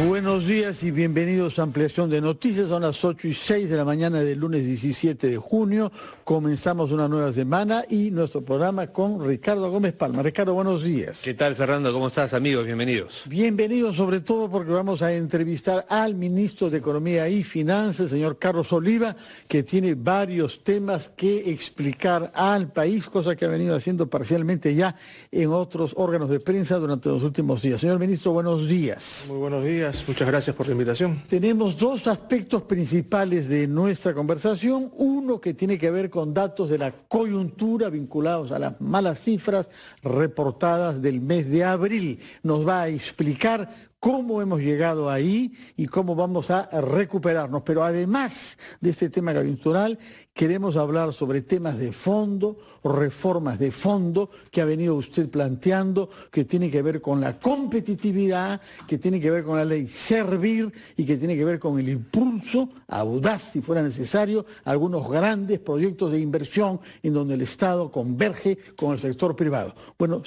Buenos días y bienvenidos a Ampliación de Noticias. Son las 8:06 de la mañana del lunes 17 de junio. Comenzamos una nueva semana y nuestro programa con Ricardo Gómez Palma. Ricardo, buenos días. ¿Qué tal, Fernando? ¿Cómo estás, amigos? Bienvenidos. Bienvenidos sobre todo porque vamos a entrevistar al ministro de Economía y Finanzas, el señor Carlos Oliva, que tiene varios temas que explicar al país, cosa que ha venido haciendo parcialmente ya en otros órganos de prensa durante los últimos días. Señor ministro, buenos días. Muy buenos días. Muchas gracias por la invitación. Tenemos dos aspectos principales de nuestra conversación. Uno que tiene que ver con datos de la coyuntura vinculados a las malas cifras reportadas del mes de abril. Nos va a explicar cómo hemos llegado ahí y cómo vamos a recuperarnos. Pero además de este tema coyuntural, queremos hablar sobre temas de fondo, reformas de fondo que ha venido usted planteando, que tiene que ver con la competitividad, que tiene que ver con la ley Servir y que tiene que ver con el impulso audaz, si fuera necesario, a algunos grandes proyectos de inversión en donde el Estado converge con el sector privado. Bueno,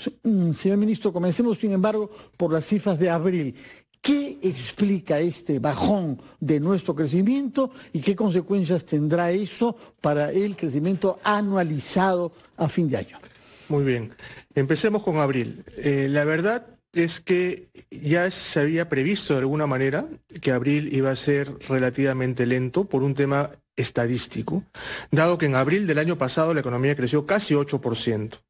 señor ministro, comencemos sin embargo por las cifras de abril. ¿Qué explica este bajón de nuestro crecimiento y qué consecuencias tendrá eso para el crecimiento anualizado a fin de año? Muy bien, empecemos con abril. La verdad es que ya se había previsto de alguna manera que abril iba a ser relativamente lento por un tema estadístico, dado que en abril del año pasado la economía creció casi 8%.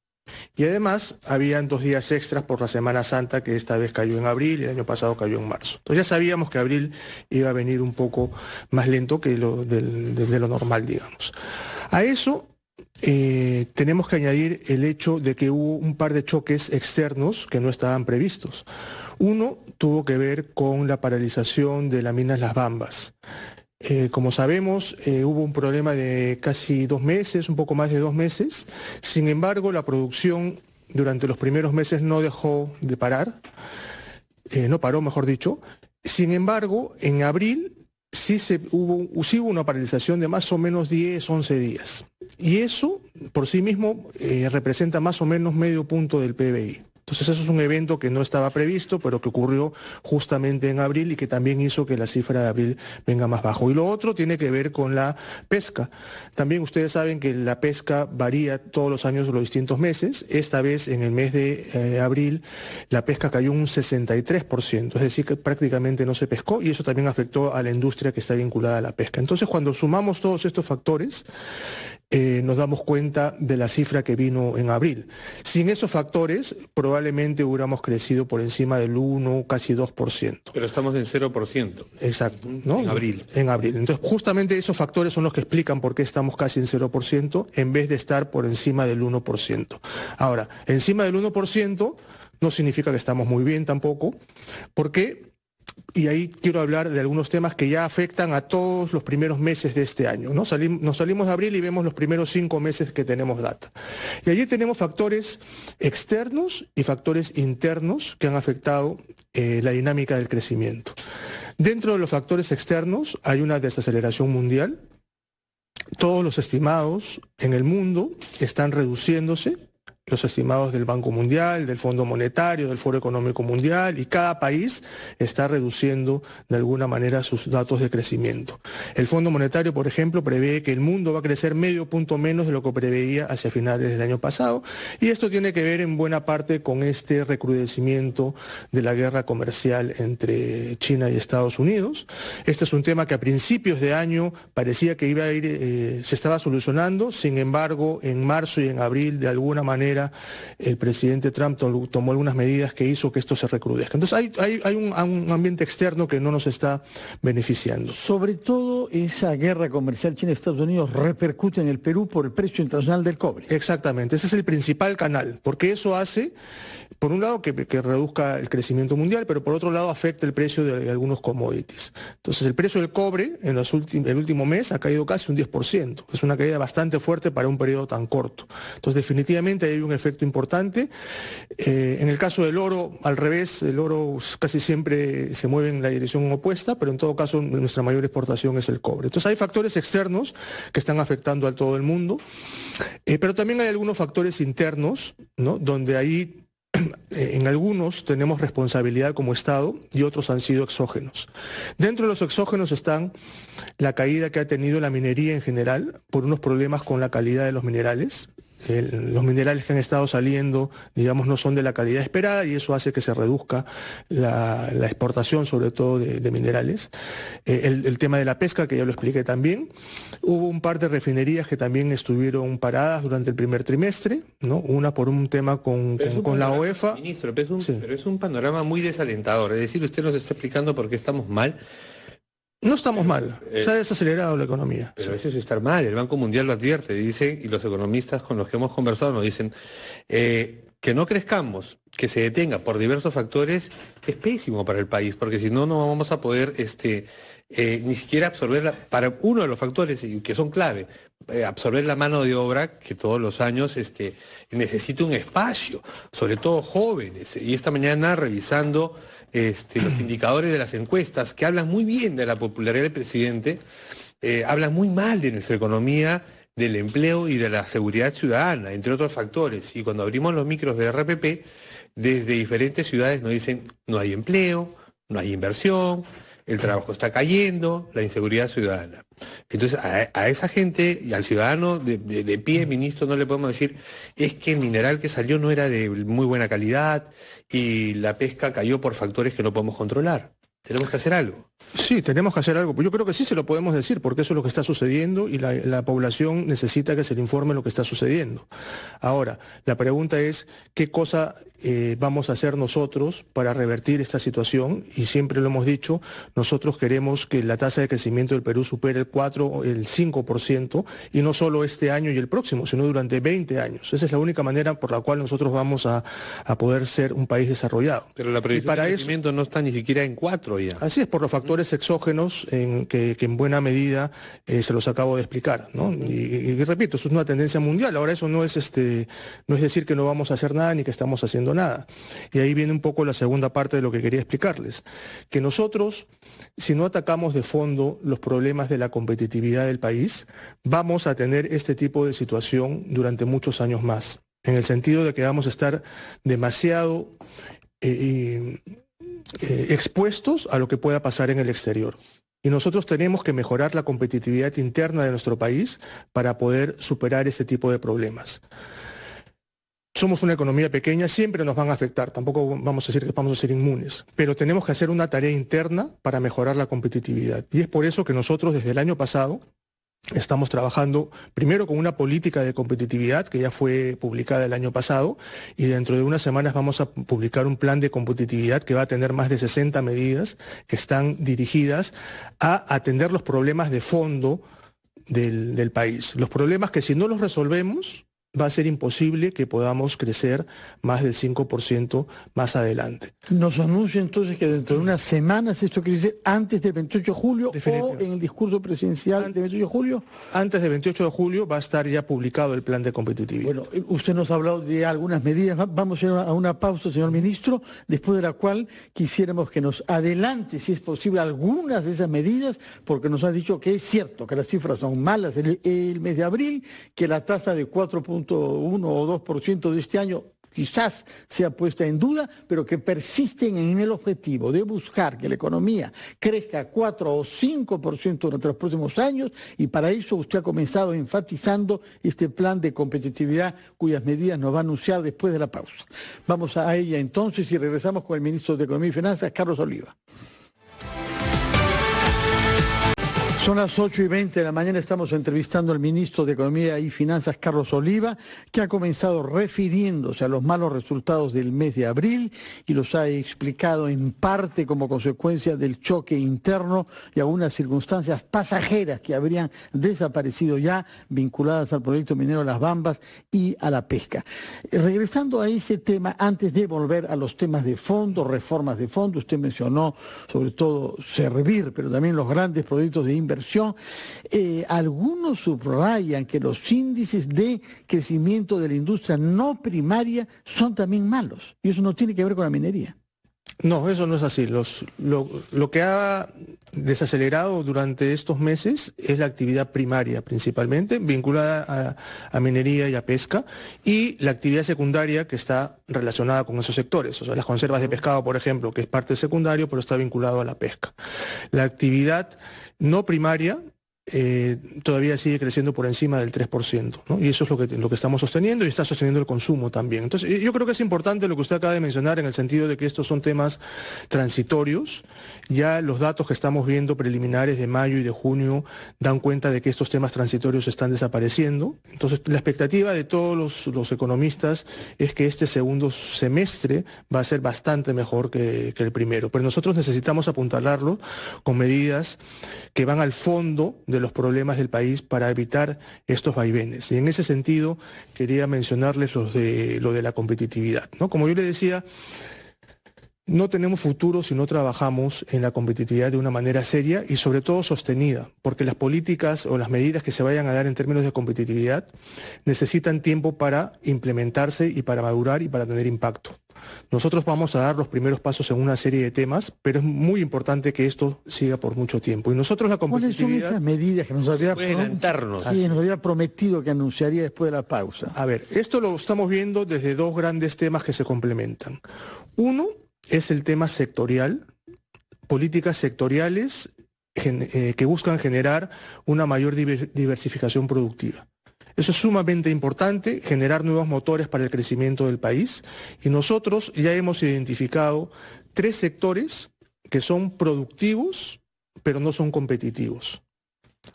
Y además habían 2 días extras por la Semana Santa, que esta vez cayó en abril y el año pasado cayó en marzo. Entonces ya sabíamos que abril iba a venir un poco más lento que de lo normal, digamos. A eso tenemos que añadir el hecho de que hubo un par de choques externos que no estaban previstos. Uno tuvo que ver con la paralización de la mina Las Bambas. Como sabemos, hubo un problema de casi 2 meses, un poco más de 2 meses. Sin embargo, la producción durante los primeros meses no dejó de parar, no paró, mejor dicho. Sin embargo, en abril sí hubo una paralización de más o menos 10, 11 días. Y eso, por sí mismo, representa más o menos medio punto del PBI. Entonces eso es un evento que no estaba previsto, pero que ocurrió justamente en abril y que también hizo que la cifra de abril venga más bajo. Y lo otro tiene que ver con la pesca. También ustedes saben que la pesca varía todos los años los distintos meses. Esta vez, en el mes de abril, la pesca cayó un 63%, es decir, que prácticamente no se pescó y eso también afectó a la industria que está vinculada a la pesca. Entonces, cuando sumamos todos estos factores, nos damos cuenta de la cifra que vino en abril. Sin esos factores, probablemente hubiéramos crecido por encima del 1, casi 2%. Pero estamos en 0%. Exacto, ¿no? En abril. En abril. Entonces, justamente esos factores son los que explican por qué estamos casi en 0% en vez de estar por encima del 1%. Ahora, encima del 1% no significa que estamos muy bien tampoco, porque... Y ahí quiero hablar de algunos temas que ya afectan a todos los primeros meses de este año, ¿no? Nos salimos de abril y vemos los primeros 5 meses que tenemos data. Y allí tenemos factores externos y factores internos que han afectado la dinámica del crecimiento. Dentro de los factores externos hay una desaceleración mundial. Todos los estimados en el mundo están reduciéndose. Los estimados del Banco Mundial, del Fondo Monetario, del Foro Económico Mundial, y cada país está reduciendo de alguna manera sus datos de crecimiento. El Fondo Monetario, por ejemplo, prevé que el mundo va a crecer medio punto menos de lo que preveía hacia finales del año pasado, y esto tiene que ver en buena parte con este recrudecimiento de la guerra comercial entre China y Estados Unidos. Este es un tema que a principios de año parecía que iba a ir, se estaba solucionando, sin embargo, en marzo y en abril, de alguna manera, el presidente Trump tomó algunas medidas que hizo que esto se recrudezca. Entonces hay un ambiente externo que no nos está beneficiando. Sobre todo esa guerra comercial China-Estados Unidos repercute en el Perú por el precio internacional del cobre. Exactamente, ese es el principal canal, porque eso hace, por un lado, que reduzca el crecimiento mundial, pero por otro lado afecta el precio de algunos commodities. Entonces el precio del cobre en el último mes ha caído casi un 10%. Es una caída bastante fuerte para un periodo tan corto. Entonces definitivamente hay un efecto importante. En el caso del oro, al revés, el oro casi siempre se mueve en la dirección opuesta, pero en todo caso nuestra mayor exportación es el cobre. Entonces hay factores externos que están afectando a todo el mundo, pero también hay algunos factores internos, ¿no? Donde ahí en algunos tenemos responsabilidad como Estado y otros han sido exógenos. Dentro de los exógenos están la caída que ha tenido la minería en general por unos problemas con la calidad de los minerales. Los minerales que han estado saliendo, digamos, no son de la calidad esperada y eso hace que se reduzca la exportación, sobre todo de minerales. El tema de la pesca, que ya lo expliqué también. Hubo un par de refinerías que también estuvieron paradas durante el primer trimestre, ¿no? Una por un tema con la OEFA. Ministro, pero es un panorama muy desalentador. Es decir, usted nos está explicando por qué estamos mal. No estamos mal, se ha desacelerado la economía. Pero eso es estar mal, el Banco Mundial lo advierte, dice, y los economistas con los que hemos conversado nos dicen que no crezcamos, que se detenga por diversos factores, es pésimo para el país, porque si no, no vamos a poder ni siquiera absorber, para uno de los factores que son clave, absorber la mano de obra que todos los años necesita un espacio, sobre todo jóvenes. Y esta mañana revisando los indicadores de las encuestas que hablan muy bien de la popularidad del presidente, hablan muy mal de nuestra economía, del empleo y de la seguridad ciudadana, entre otros factores. Y cuando abrimos los micros de RPP, desde diferentes ciudades nos dicen no hay empleo, no hay inversión, el trabajo está cayendo, la inseguridad ciudadana. Entonces a esa gente y al ciudadano de pie, ministro, no le podemos decir es que el mineral que salió no era de muy buena calidad y la pesca cayó por factores que no podemos controlar. Tenemos que hacer algo. Sí, tenemos que hacer algo. Yo creo que sí se lo podemos decir, porque eso es lo que está sucediendo y la población necesita que se le informe lo que está sucediendo. Ahora, la pregunta es, ¿qué cosa vamos a hacer nosotros para revertir esta situación? Y siempre lo hemos dicho, nosotros queremos que la tasa de crecimiento del Perú supere el 4, el 5%, y no solo este año y el próximo, sino durante 20 años. Esa es la única manera por la cual nosotros vamos a poder ser un país desarrollado. Pero la proyección de crecimiento no está ni siquiera en 4 ya. Así es, por los factores exógenos que en buena medida se los acabo de explicar, ¿no? Y repito, eso es una tendencia mundial. Ahora eso no es decir que no vamos a hacer nada ni que estamos haciendo nada. Y ahí viene un poco la segunda parte de lo que quería explicarles. Que nosotros, si no atacamos de fondo los problemas de la competitividad del país, vamos a tener este tipo de situación durante muchos años más. En el sentido de que vamos a estar demasiado expuestos a lo que pueda pasar en el exterior. Y nosotros tenemos que mejorar la competitividad interna de nuestro país para poder superar este tipo de problemas. Somos una economía pequeña, siempre nos van a afectar, tampoco vamos a decir que vamos a ser inmunes, pero tenemos que hacer una tarea interna para mejorar la competitividad. Y es por eso que nosotros desde el año pasado estamos trabajando primero con una política de competitividad que ya fue publicada el año pasado y dentro de unas semanas vamos a publicar un plan de competitividad que va a tener más de 60 medidas que están dirigidas a atender los problemas de fondo del país. Los problemas que si no los resolvemos va a ser imposible que podamos crecer más del 5% más adelante. Nos anuncia entonces que dentro de unas semanas, esto quiere decir antes del 28 de julio o en el discurso presidencial del 28 de julio. Antes del 28 de julio va a estar ya publicado el plan de competitividad. Bueno, usted nos ha hablado de algunas medidas. Vamos a ir a una pausa, señor ministro, después de la cual quisiéramos que nos adelante, si es posible, algunas de esas medidas, porque nos ha dicho que es cierto que las cifras son malas el mes de abril, que la tasa de 4.1 o 2% de este año quizás sea puesta en duda, pero que persisten en el objetivo de buscar que la economía crezca 4 o 5% durante los próximos años, y para eso usted ha comenzado enfatizando este plan de competitividad cuyas medidas nos va a anunciar después de la pausa. Vamos a ella entonces y regresamos con el ministro de Economía y Finanzas, Carlos Oliva. Son las 8:20 de la mañana, estamos entrevistando al ministro de Economía y Finanzas, Carlos Oliva, que ha comenzado refiriéndose a los malos resultados del mes de abril y los ha explicado en parte como consecuencia del choque interno y algunas circunstancias pasajeras que habrían desaparecido ya vinculadas al proyecto minero Las Bambas y a la pesca. Regresando a ese tema, antes de volver a los temas de fondo, reformas de fondo, usted mencionó sobre todo Servir, pero también los grandes proyectos de inversión. Algunos subrayan que los índices de crecimiento de la industria no primaria son también malos, y eso no tiene que ver con la minería. No, eso no es así. Lo que ha desacelerado durante estos meses es la actividad primaria, principalmente, vinculada a minería y a pesca, y la actividad secundaria que está relacionada con esos sectores. O sea, las conservas de pescado, por ejemplo, que es parte secundario, pero está vinculado a la pesca. La actividad no primaria todavía sigue creciendo por encima del 3%, ¿no? Y eso es lo que estamos sosteniendo y está sosteniendo el consumo también. Entonces, yo creo que es importante lo que usted acaba de mencionar en el sentido de que estos son temas transitorios. Ya los datos que estamos viendo preliminares de mayo y de junio dan cuenta de que estos temas transitorios están desapareciendo. Entonces, la expectativa de todos los economistas es que este segundo semestre va a ser bastante mejor que el primero. Pero nosotros necesitamos apuntalarlo con medidas que van al fondo de los problemas del país para evitar estos vaivenes. Y en ese sentido quería mencionarles lo de la competitividad, ¿no? Como yo le decía, no tenemos futuro si no trabajamos en la competitividad de una manera seria y sobre todo sostenida, porque las políticas o las medidas que se vayan a dar en términos de competitividad necesitan tiempo para implementarse y para madurar y para tener impacto. Nosotros vamos a dar los primeros pasos en una serie de temas, pero es muy importante que esto siga por mucho tiempo. Y nosotros la competitividad... ¿Cuáles son esas medidas que nos había, sí, nos había prometido que anunciaría después de la pausa? A ver, esto lo estamos viendo desde dos grandes temas que se complementan. Uno es el tema sectorial, políticas sectoriales que buscan generar una mayor diversificación productiva. Eso es sumamente importante, generar nuevos motores para el crecimiento del país. Y nosotros ya hemos identificado 3 sectores que son productivos, pero no son competitivos.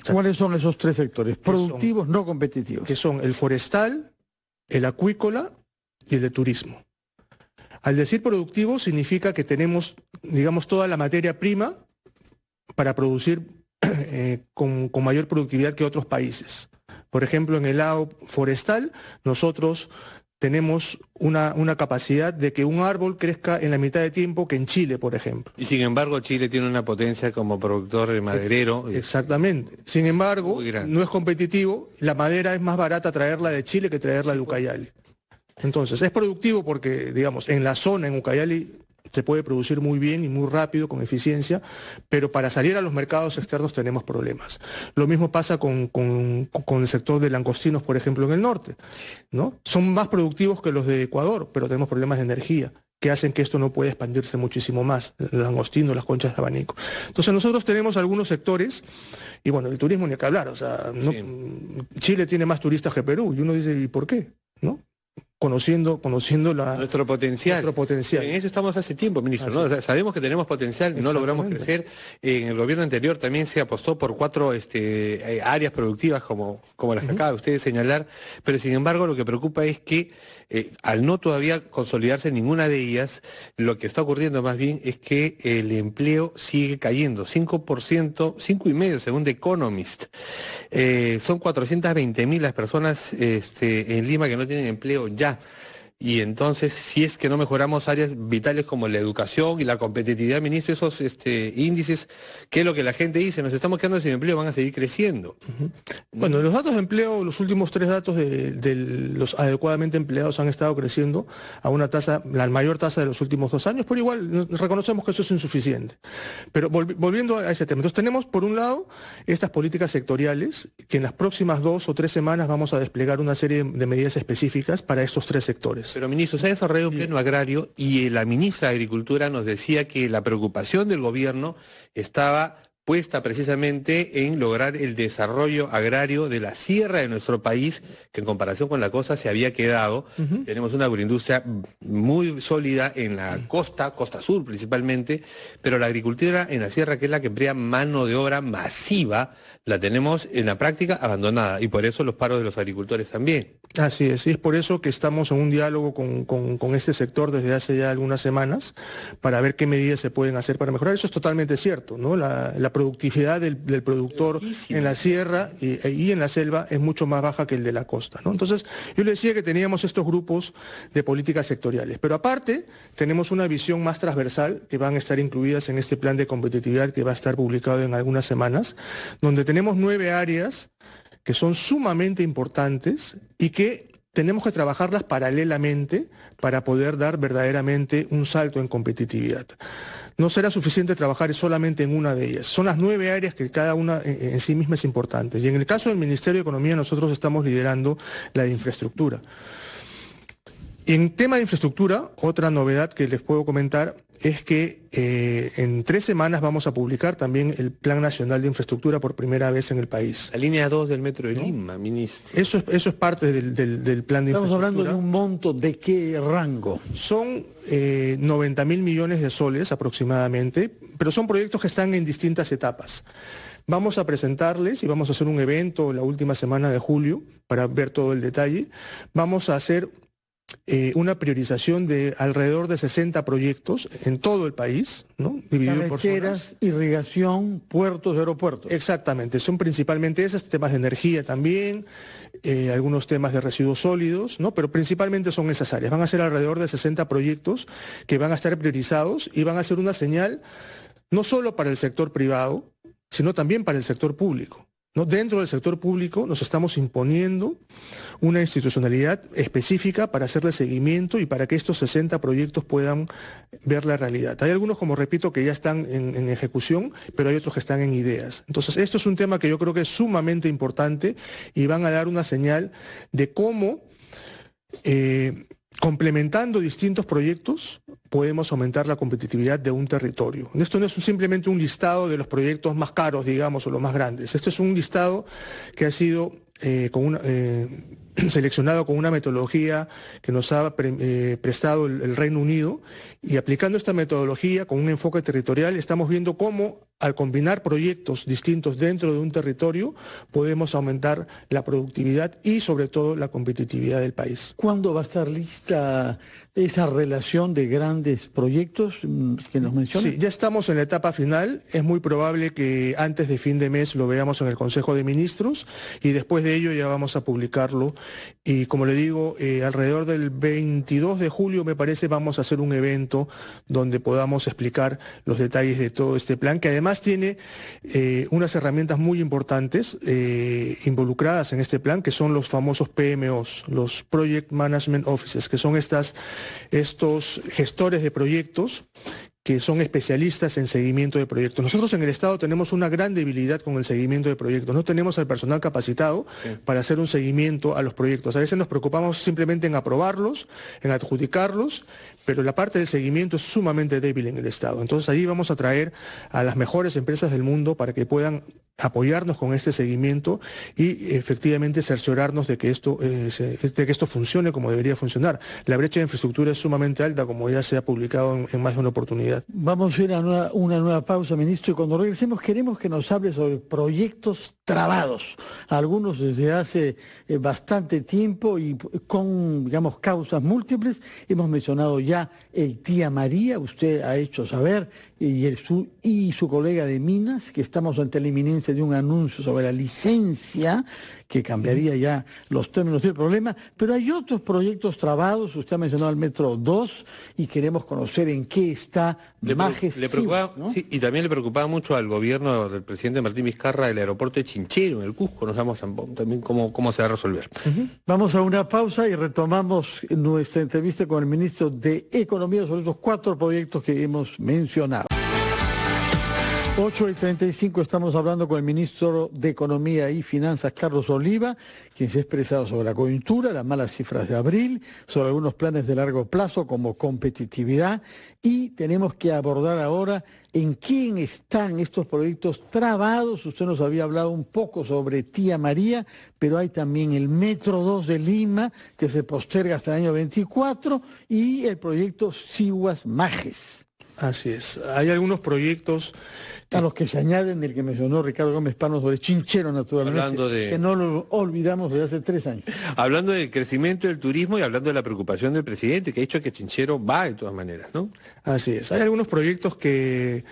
O sea, ¿cuáles son esos 3 sectores? Productivos, no competitivos. Que son el forestal, el acuícola y el de turismo. Al decir productivo significa que tenemos, digamos, toda la materia prima para producir con mayor productividad que otros países. Por ejemplo, en el lado forestal, nosotros tenemos una capacidad de que un árbol crezca en la mitad de tiempo que en Chile, por ejemplo. Y sin embargo, Chile tiene una potencia como productor de maderero. Exactamente. Sin embargo, no es competitivo. La madera es más barata traerla de Chile que traerla de Ucayali. Entonces, es productivo porque, digamos, en la zona, en Ucayali, se puede producir muy bien y muy rápido, con eficiencia, pero para salir a los mercados externos tenemos problemas. Lo mismo pasa con el sector de langostinos, por ejemplo, en el norte, ¿no? Son más productivos que los de Ecuador, pero tenemos problemas de energía que hacen que esto no pueda expandirse muchísimo más, el langostino, las conchas de abanico. Entonces nosotros tenemos algunos sectores, y bueno, el turismo ni que hablar, o sea, no, sí. Chile tiene más turistas que Perú, y uno dice, ¿y por qué? ¿No? Conociendo nuestro potencial. En eso estamos hace tiempo, ministro, ¿no? O sea, sabemos que tenemos potencial, no logramos crecer. En el gobierno anterior también se apostó por 4 áreas productivas como las que acaba usted de señalar, pero sin embargo lo que preocupa es que al no todavía consolidarse ninguna de ellas, lo que está ocurriendo más bien es que el empleo sigue cayendo, 5%, 5,5% según The Economist. Son 420.000 las personas en Lima que no tienen empleo ya. Y entonces, si es que no mejoramos áreas vitales como la educación y la competitividad, ministro, esos índices, que es lo que la gente dice, nos estamos quedando sin empleo, van a seguir creciendo. Bueno, los datos de empleo, los últimos 3 datos de los adecuadamente empleados han estado creciendo a una tasa, la mayor tasa de los últimos 2 años, pero igual reconocemos que eso es insuficiente. Pero volviendo a ese tema, entonces tenemos por un lado estas políticas sectoriales, que en las próximas 2 o 3 semanas vamos a desplegar una serie de medidas específicas para estos 3 sectores. Pero ministro, se ha desarrollado un pleno agrario y la ministra de Agricultura nos decía que la preocupación del gobierno estaba puesta precisamente en lograr el desarrollo agrario de la sierra de nuestro país, que en comparación con la costa se había quedado. Tenemos una agroindustria muy sólida en la costa sur principalmente, pero la agricultura en la sierra, que es la que emplea mano de obra masiva, la tenemos en la práctica abandonada, y por eso los paros de los agricultores también. Así es, y es por eso que estamos en un diálogo con este sector desde hace ya algunas semanas, para ver qué medidas se pueden hacer para mejorar. Eso es totalmente cierto, ¿no? La productividad del productor en la sierra y en la selva es mucho más baja que el de la costa, ¿no? Entonces, yo le decía que teníamos estos grupos de políticas sectoriales, pero aparte tenemos una visión más transversal que van a estar incluidas en este plan de competitividad que va a estar publicado en algunas semanas, donde tenemos 9 áreas que son sumamente importantes y que tenemos que trabajarlas paralelamente para poder dar verdaderamente un salto en competitividad. No será suficiente trabajar solamente en una de ellas. Son las 9 áreas que cada una en sí misma es importante. Y en el caso del Ministerio de Economía nosotros estamos liderando la de infraestructura. En tema de infraestructura, otra novedad que les puedo comentar es que en 3 semanas vamos a publicar también el Plan Nacional de Infraestructura por primera vez en el país. La línea 2 del Metro de Lima, ministro. Eso es parte del plan de infraestructura. Estamos hablando de un monto de qué rango. Son 90.000 millones de soles aproximadamente, pero son proyectos que están en distintas etapas. Vamos a presentarles y vamos a hacer un evento la última semana de julio para ver todo el detalle. Vamos a hacer una priorización de alrededor de 60 proyectos en todo el país, ¿no? Dividido por zonas. Irrigación, puertos, aeropuertos. Exactamente, son principalmente esos temas de energía también, algunos temas de residuos sólidos, ¿no? Pero principalmente son esas áreas. Van a ser alrededor de 60 proyectos que van a estar priorizados y van a ser una señal no solo para el sector privado, sino también para el sector público. ¿No? Dentro del sector público nos estamos imponiendo una institucionalidad específica para hacerle seguimiento y para que estos 60 proyectos puedan ver la realidad. Hay algunos, como repito, que ya están en ejecución, pero hay otros que están en ideas. Entonces, esto es un tema que yo creo que es sumamente importante y van a dar una señal de cómo, complementando distintos proyectos, podemos aumentar la competitividad de un territorio. Esto no es simplemente un listado de los proyectos más caros, digamos, o los más grandes. Esto es un listado que ha sido seleccionado con una metodología que nos ha prestado el Reino Unido, y aplicando esta metodología con un enfoque territorial estamos viendo cómo al combinar proyectos distintos dentro de un territorio podemos aumentar la productividad y sobre todo la competitividad del país. ¿Cuándo va a estar lista esa relación de grandes proyectos que nos mencionan? Sí, ya estamos en la etapa final. Es muy probable que antes de fin de mes lo veamos en el Consejo de Ministros y después de ello ya vamos a publicarlo. Y como le digo, alrededor del 22 de julio me parece vamos a hacer un evento donde podamos explicar los detalles de todo este plan, que además tiene unas herramientas muy importantes involucradas en este plan, que son los famosos PMOs, los Project Management Offices, que son estos gestores de proyectos que son especialistas en seguimiento de proyectos. Nosotros en el Estado tenemos una gran debilidad con el seguimiento de proyectos. No tenemos al personal capacitado para hacer un seguimiento a los proyectos. A veces nos preocupamos simplemente en aprobarlos, en adjudicarlos, pero la parte del seguimiento es sumamente débil en el Estado. Entonces allí vamos a traer a las mejores empresas del mundo para que puedan apoyarnos con este seguimiento y efectivamente cerciorarnos de que esto funcione como debería funcionar. La brecha de infraestructura es sumamente alta, como ya se ha publicado en más de una oportunidad. Vamos a ir a una nueva pausa, ministro, y cuando regresemos queremos que nos hable sobre proyectos trabados, algunos desde hace bastante tiempo y con, digamos, causas múltiples. Hemos mencionado ya el Tía María, usted ha hecho saber, y su colega de Minas, que estamos ante la inminencia de un anuncio sobre la licencia que cambiaría ya los términos del problema, pero hay otros proyectos trabados. Usted ha mencionado el Metro 2 y queremos conocer en qué está Majes, ¿no? Sí, y también le preocupaba mucho al gobierno del presidente Martín Vizcarra el aeropuerto de Chinchero, en el Cusco. No sabemos también cómo se va a resolver. Vamos a una pausa y retomamos nuestra entrevista con el ministro de Economía sobre estos 4 proyectos que hemos mencionado. 8:35 estamos hablando con el ministro de Economía y Finanzas, Carlos Oliva, quien se ha expresado sobre la coyuntura, las malas cifras de abril, sobre algunos planes de largo plazo como competitividad, y tenemos que abordar ahora en quién están estos proyectos trabados. Usted nos había hablado un poco sobre Tía María, pero hay también el Metro 2 de Lima, que se posterga hasta el año 24, y el proyecto Sihuas-Majes. Así es. Hay algunos proyectos a los que se añaden el que mencionó Ricardo Gómez Pano sobre Chinchero, naturalmente, que no lo olvidamos desde hace 3 años. Hablando del crecimiento del turismo y hablando de la preocupación del presidente, que ha dicho que Chinchero va de todas maneras, ¿no? Así es. Hay algunos proyectos que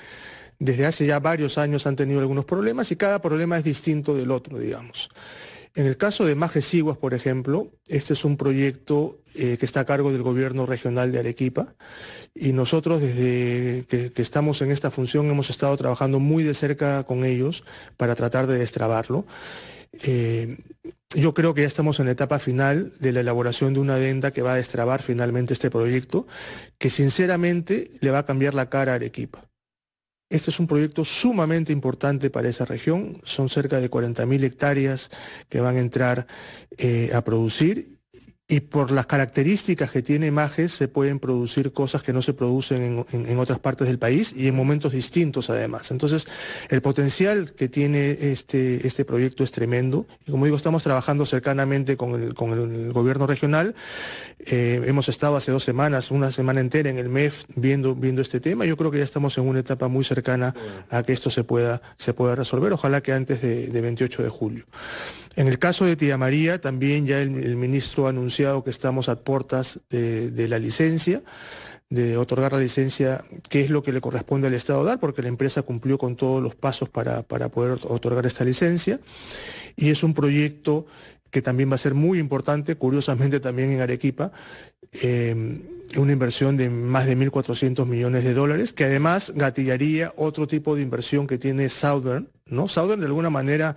desde hace ya varios años han tenido algunos problemas y cada problema es distinto del otro, digamos. En el caso de Majes Sihuas, por ejemplo, este es un proyecto que está a cargo del gobierno regional de Arequipa, y nosotros desde que estamos en esta función hemos estado trabajando muy de cerca con ellos para tratar de destrabarlo. Yo creo que ya estamos en la etapa final de la elaboración de una adenda que va a destrabar finalmente este proyecto, que sinceramente le va a cambiar la cara a Arequipa. Este es un proyecto sumamente importante para esa región, son cerca de 40.000 hectáreas que van a entrar a producir. Y por las características que tiene Majes se pueden producir cosas que no se producen en otras partes del país y en momentos distintos además. Entonces, el potencial que tiene este proyecto es tremendo. Y como digo, estamos trabajando cercanamente con el gobierno regional. Hemos estado hace 2 semanas, una semana entera en el MEF viendo este tema. Yo creo que ya estamos en una etapa muy cercana a que esto se pueda resolver, ojalá que antes de 28 de julio. En el caso de Tía María, también ya el ministro ha anunciado que estamos a puertas de la licencia, de otorgar la licencia, que es lo que le corresponde al Estado dar, porque la empresa cumplió con todos los pasos para poder otorgar esta licencia. Y es un proyecto que también va a ser muy importante, curiosamente también en Arequipa, una inversión de más de 1.400 millones de dólares, que además gatillaría otro tipo de inversión que tiene Southern, ¿no? Southern de alguna manera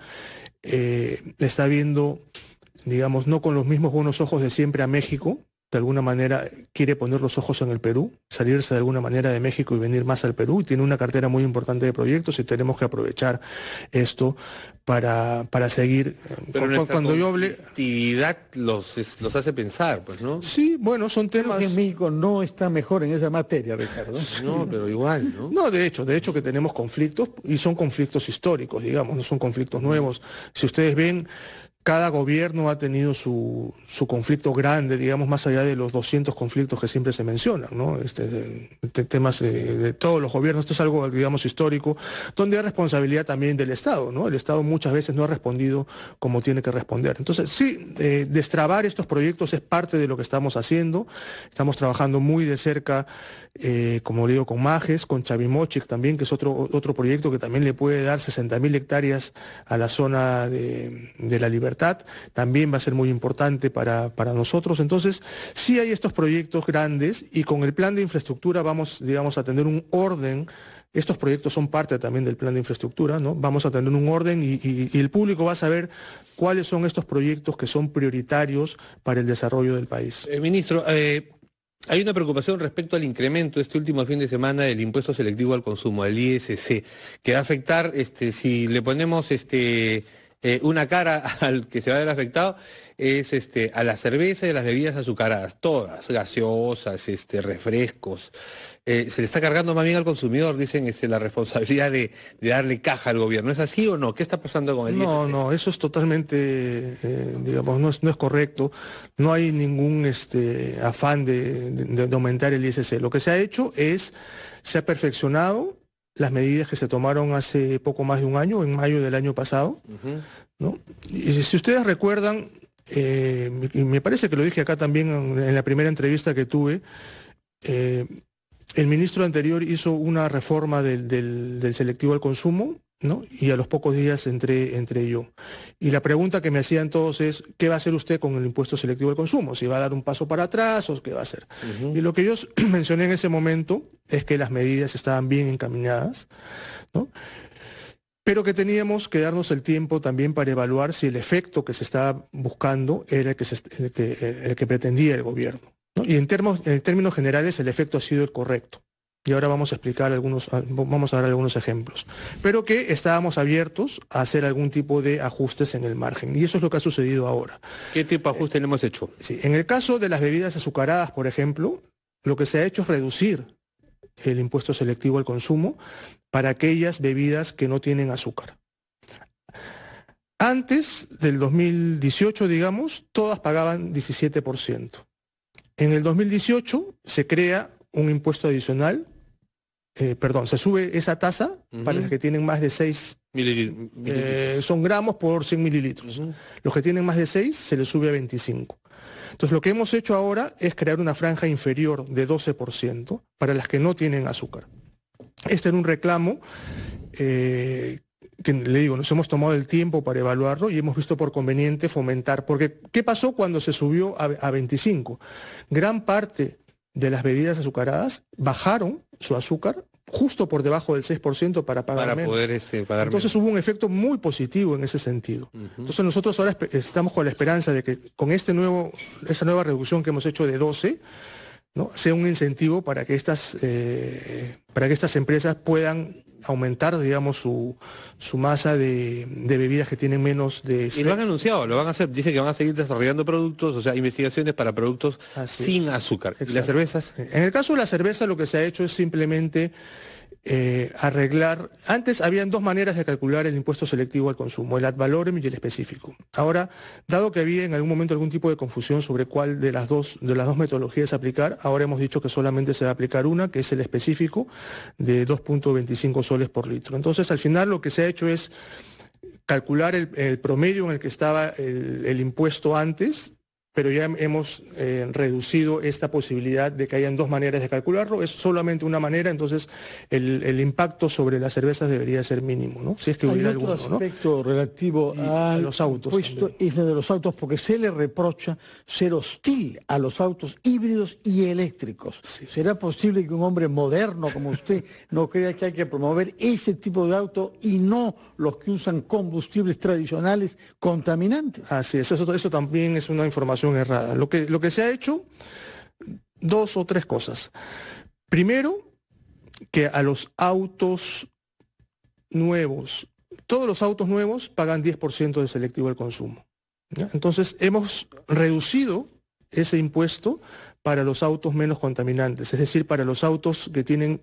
está viendo, digamos, no con los mismos buenos ojos de siempre a México, de alguna manera quiere poner los ojos en el Perú, salirse de alguna manera de México y venir más al Perú, y tiene una cartera muy importante de proyectos y tenemos que aprovechar esto para seguir. Pero cuando yo hablé... actividad los hace pensar, pues, ¿no? Sí, bueno, son temas... Creo que México no está mejor en esa materia, Ricardo. No, pero igual, ¿no? No, de hecho que tenemos conflictos, y son conflictos históricos, digamos, no son conflictos nuevos. Si ustedes ven, cada gobierno ha tenido su conflicto grande, digamos, más allá de los 200 conflictos que siempre se mencionan, ¿no? Temas de todos los gobiernos, esto es algo, digamos, histórico, donde hay responsabilidad también del Estado, ¿no? El Estado muchas veces no ha respondido como tiene que responder. Entonces, sí, destrabar estos proyectos es parte de lo que estamos haciendo. Estamos trabajando muy de cerca, como le digo, con Majes, con Chavimochic también, que es otro proyecto que también le puede dar 60.000 hectáreas a la zona de la Libertad. También va a ser muy importante para nosotros. Entonces, sí hay estos proyectos grandes y con el plan de infraestructura vamos, digamos, a tener un orden. Estos proyectos son parte también del plan de infraestructura, ¿no? Vamos a tener un orden y el público va a saber cuáles son estos proyectos que son prioritarios para el desarrollo del país. Ministro, hay una preocupación respecto al incremento este último fin de semana del impuesto selectivo al consumo, el ISC, que va a afectar, si le ponemos una cara al que se va a ver afectado, es a la cerveza y a las bebidas azucaradas, todas, gaseosas, refrescos. Se le está cargando más bien al consumidor, dicen, la responsabilidad de darle caja al gobierno. ¿Es así o no? ¿Qué está pasando con el ISC? No, eso es totalmente, digamos, no es correcto. No hay ningún afán de aumentar el ISC. Lo que se ha hecho se ha perfeccionado las medidas que se tomaron hace poco más de un año, en mayo del año pasado, ¿no? Y si ustedes recuerdan, y me parece que lo dije acá también en la primera entrevista que tuve, el ministro anterior hizo una reforma del selectivo al consumo, ¿no? Y a los pocos días entré yo. Y la pregunta que me hacían todos es, ¿qué va a hacer usted con el impuesto selectivo al consumo? ¿Si va a dar un paso para atrás o qué va a hacer? Y lo que yo mencioné en ese momento es que las medidas estaban bien encaminadas, ¿no? Pero que teníamos que darnos el tiempo también para evaluar si el efecto que se estaba buscando era el que pretendía el gobierno, ¿no? Y en términos generales el efecto ha sido el correcto. Y ahora vamos a dar algunos ejemplos. Pero que estábamos abiertos a hacer algún tipo de ajustes en el margen. Y eso es lo que ha sucedido ahora. ¿Qué tipo de ajuste le hemos hecho? Sí, en el caso de las bebidas azucaradas, por ejemplo, lo que se ha hecho es reducir el impuesto selectivo al consumo para aquellas bebidas que no tienen azúcar. Antes del 2018, digamos, todas pagaban 17%. En el 2018 se crea un impuesto adicional, se sube esa tasa para los que tienen más de 6 mililitros. Son gramos por 100 mililitros. Los que tienen más de 6 se les sube a 25. Entonces lo que hemos hecho ahora es crear una franja inferior de 12% para las que no tienen azúcar. Este era un reclamo que le digo, nos hemos tomado el tiempo para evaluarlo y hemos visto por conveniente fomentar, porque ¿qué pasó cuando se subió a 25? Gran parte de las bebidas azucaradas bajaron su azúcar justo por debajo del 6% para pagar menos. Poder pagar Entonces menos. hubo un efecto muy positivo en ese sentido. Entonces nosotros ahora estamos con la esperanza de que con esa nueva reducción que hemos hecho de 12, ¿no?, sea un incentivo para que estas empresas puedan aumentar, digamos, su masa de bebidas que tienen menos de... Y lo han anunciado, lo van a hacer, dicen que van a seguir desarrollando productos, o sea, investigaciones para productos sin azúcar. ¿Y las cervezas? En el caso de la cerveza lo que se ha hecho es simplemente arreglar... Antes habían dos maneras de calcular el impuesto selectivo al consumo, el ad valorem y el específico. Ahora, dado que había en algún momento algún tipo de confusión sobre cuál de las dos metodologías aplicar, ahora hemos dicho que solamente se va a aplicar una, que es el específico, de 2.25 soles por litro. Entonces, al final lo que se ha hecho es calcular el promedio en el que estaba el impuesto antes, pero ya hemos reducido esta posibilidad de que hayan dos maneras de calcularlo. Es solamente una manera, entonces el impacto sobre las cervezas debería ser mínimo, ¿no? Si es que hubiera alguno, ¿no? Hay otro aspecto relativo a los autos impuesto, es el de los autos, porque se le reprocha ser hostil a los autos híbridos y eléctricos. Sí. ¿Será posible que un hombre moderno como usted no crea que hay que promover ese tipo de auto y no los que usan combustibles tradicionales contaminantes? Así es, eso también es una información errada. Lo que se ha hecho, dos o tres cosas. Primero, que a los autos nuevos, todos los autos nuevos pagan 10% de selectivo al consumo, ¿ya? Entonces hemos reducido ese impuesto para los autos menos contaminantes, es decir, para los autos que tienen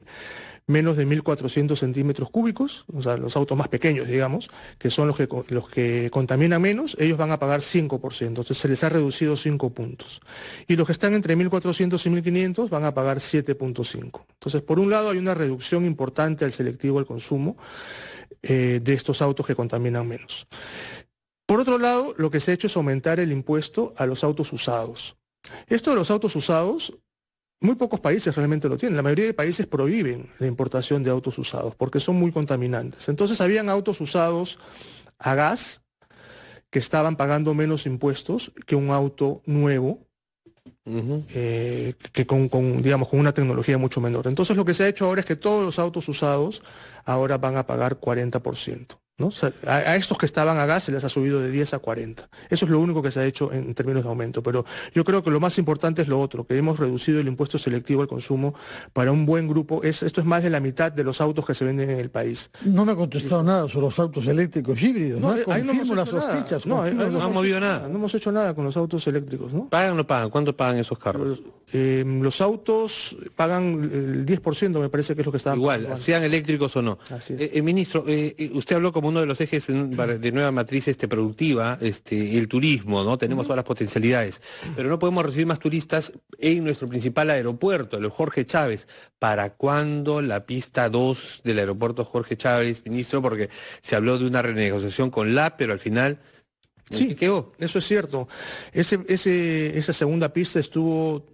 menos de 1.400 centímetros cúbicos, o sea, los autos más pequeños, digamos, que son los que contaminan menos, ellos van a pagar 5%, entonces se les ha reducido 5 puntos. Y los que están entre 1.400 y 1.500 van a pagar 7.5. Entonces, por un lado hay una reducción importante al selectivo al consumo de estos autos que contaminan menos. Por otro lado, lo que se ha hecho es aumentar el impuesto a los autos usados. Esto de los autos usados, muy pocos países realmente lo tienen. La mayoría de países prohíben la importación de autos usados porque son muy contaminantes. Entonces habían autos usados a gas que estaban pagando menos impuestos que un auto nuevo, que digamos, con una tecnología mucho menor. Entonces lo que se ha hecho ahora es que todos los autos usados ahora van a pagar 40%. ¿No? O sea, a estos que estaban a gas se les ha subido de 10 a 40. Eso es lo único que se ha hecho en términos de aumento, pero yo creo que lo más importante es lo otro, que hemos reducido el impuesto selectivo al consumo para un buen grupo. Esto es más de la mitad de los autos que se venden en el país. No me ha contestado nada sobre los autos eléctricos híbridos, ¿no? Ahí no hemos hecho las nada. sospechas. No han movido nada. No hemos hecho nada con los autos eléctricos, ¿no? ¿Pagan o no pagan? ¿Cuánto pagan esos carros? Los autos pagan el 10%, me parece que es lo que estaban pagando. Igual, sean eléctricos o no. Así es. Ministro, usted habló como uno de los ejes de nueva matriz productiva, el turismo, ¿no? Tenemos todas las potencialidades, pero no podemos recibir más turistas en nuestro principal aeropuerto, el Jorge Chávez. ¿Para cuándo la pista 2 del aeropuerto Jorge Chávez, ministro? Porque se habló de una renegociación con LAP, pero al final... Sí, quedó. Eso es cierto. Esa segunda pista estuvo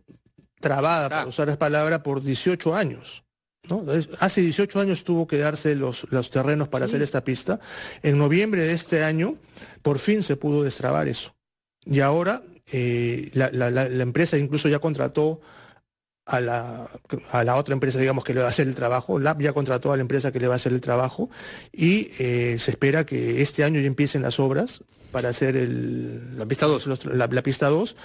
trabada, para usar esa palabra, por 18 años. ¿No? Hace 18 años tuvo que darse los terrenos para hacer esta pista. En noviembre de este año, por fin se pudo destrabar eso. Y ahora la empresa incluso ya contrató a la otra empresa, digamos, que le va a hacer el trabajo. LAP ya contrató a la empresa que le va a hacer el trabajo y se espera que este año ya empiecen las obras para hacer la pista 2. La pista 2.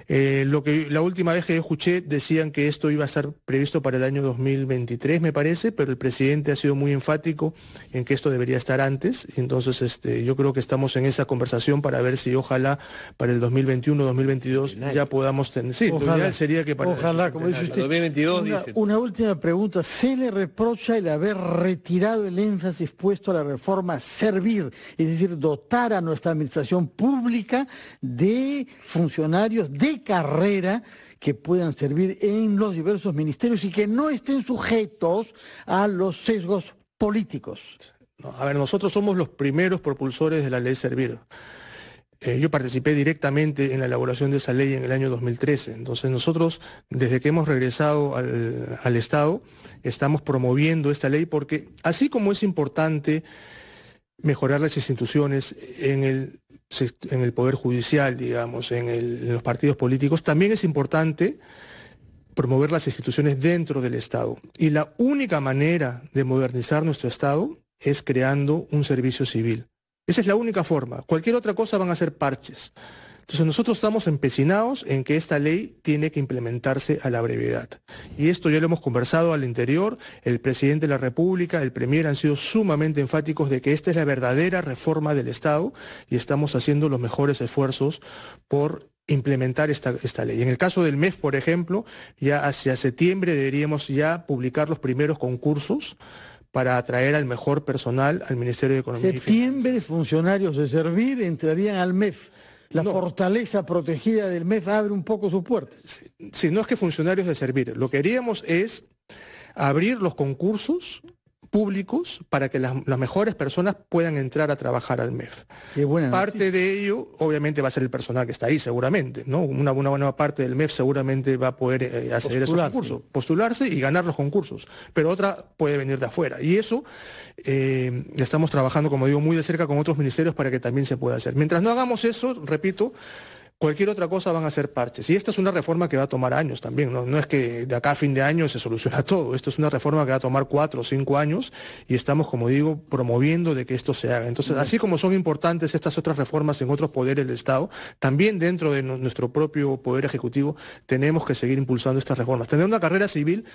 La última vez que yo escuché decían que esto iba a estar previsto para el año 2023, me parece, pero el presidente ha sido muy enfático en que esto debería estar antes. Entonces yo creo que estamos en esa conversación para ver si ojalá para el 2021, 2022 ya podamos tener. Sí, ojalá, lo ideal sería que para ojalá, como dice usted. 2022 una última pregunta. ¿Se le reprocha el haber retirado el énfasis puesto a la reforma Servir, es decir, dotar a nuestra administración pública de funcionarios de carrera que puedan servir en los diversos ministerios y que no estén sujetos a los sesgos políticos? No, a ver, nosotros somos los primeros propulsores de la ley Servir. Yo participé directamente en la elaboración de esa ley en el año 2013. Entonces nosotros, desde que hemos regresado al Estado, estamos promoviendo esta ley porque así como es importante mejorar las instituciones en el Poder Judicial, digamos, en los partidos políticos, también es importante promover las instituciones dentro del Estado. Y la única manera de modernizar nuestro Estado es creando un servicio civil. Esa es la única forma. Cualquier otra cosa van a ser parches. Entonces nosotros estamos empecinados en que esta ley tiene que implementarse a la brevedad. Y esto ya lo hemos conversado al interior, el presidente de la República, el premier han sido sumamente enfáticos de que esta es la verdadera reforma del Estado y estamos haciendo los mejores esfuerzos por implementar esta ley. En el caso del MEF, por ejemplo, ya hacia septiembre deberíamos ya publicar los primeros concursos para atraer al mejor personal al Ministerio de Economía y Septiembre, funcionarios de Servir entrarían al MEF. La fortaleza protegida del MEF abre un poco sus puertas. Sí, no es que funcionarios de Servir. Lo que haríamos es abrir los concursos públicos para que las mejores personas puedan entrar a trabajar al MEF. Qué buena parte noticia. de ello, obviamente, va a ser el personal que está ahí, seguramente, ¿no? Una buena parte del MEF seguramente va a poder acceder a esos concursos, postularse y ganar los concursos, pero otra puede venir de afuera. Y eso estamos trabajando, como digo, muy de cerca con otros ministerios para que también se pueda hacer. Mientras no hagamos eso, repito, cualquier otra cosa van a ser parches. Y esta es una reforma que va a tomar años también. No es que de acá a fin de año se soluciona todo. Esto es una reforma que va a tomar 4 o 5 años y estamos, como digo, promoviendo de que esto se haga. Entonces, así como son importantes estas otras reformas en otros poderes del Estado, también dentro de nuestro propio Poder Ejecutivo tenemos que seguir impulsando estas reformas. Tener una carrera civil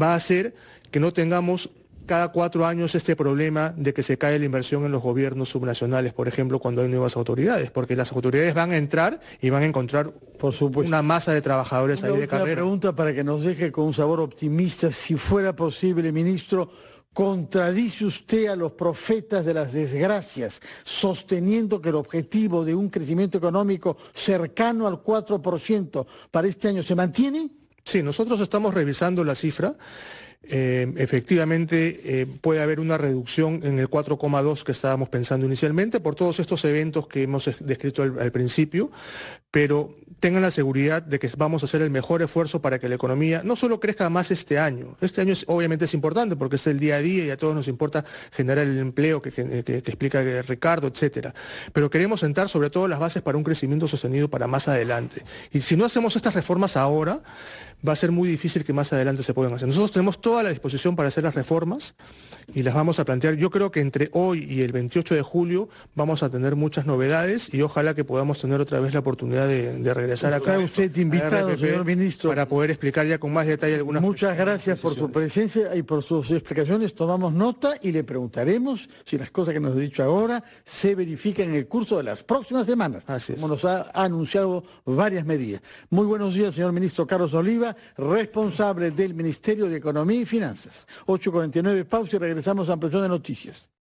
va a hacer que no tengamos cada 4 años este problema de que se cae la inversión en los gobiernos subnacionales, por ejemplo, cuando hay nuevas autoridades, porque las autoridades van a entrar y van a encontrar, por supuesto, una masa de trabajadores ahí de carrera. Una pregunta para que nos deje con un sabor optimista, si fuera posible, ministro. ¿Contradice usted a los profetas de las desgracias, sosteniendo que el objetivo de un crecimiento económico cercano al 4% para este año se mantiene? Sí, nosotros estamos revisando la cifra. Efectivamente puede haber una reducción en el 4,2 que estábamos pensando inicialmente por todos estos eventos que hemos descrito al principio, pero tengan la seguridad de que vamos a hacer el mejor esfuerzo para que la economía no solo crezca más este año obviamente es importante porque es el día a día y a todos nos importa generar el empleo que explica Ricardo, etcétera, pero queremos sentar sobre todo las bases para un crecimiento sostenido para más adelante. Y si no hacemos estas reformas ahora, va a ser muy difícil que más adelante se puedan hacer. Nosotros tenemos toda la disposición para hacer las reformas y las vamos a plantear. Yo creo que entre hoy y el 28 de julio vamos a tener muchas novedades y ojalá que podamos tener otra vez la oportunidad de regresar acá. Está usted invitado, señor ministro, para poder explicar ya con más detalle algunas cosas. Muchas gracias por su presencia y por sus explicaciones. Tomamos nota y le preguntaremos si las cosas que nos ha dicho ahora se verifican en el curso de las próximas semanas, como nos ha anunciado varias medidas. Muy buenos días, señor ministro Carlos Oliva, responsable del Ministerio de Economía y Finanzas. 8:49, pausa y regresamos a Ampliación de Noticias.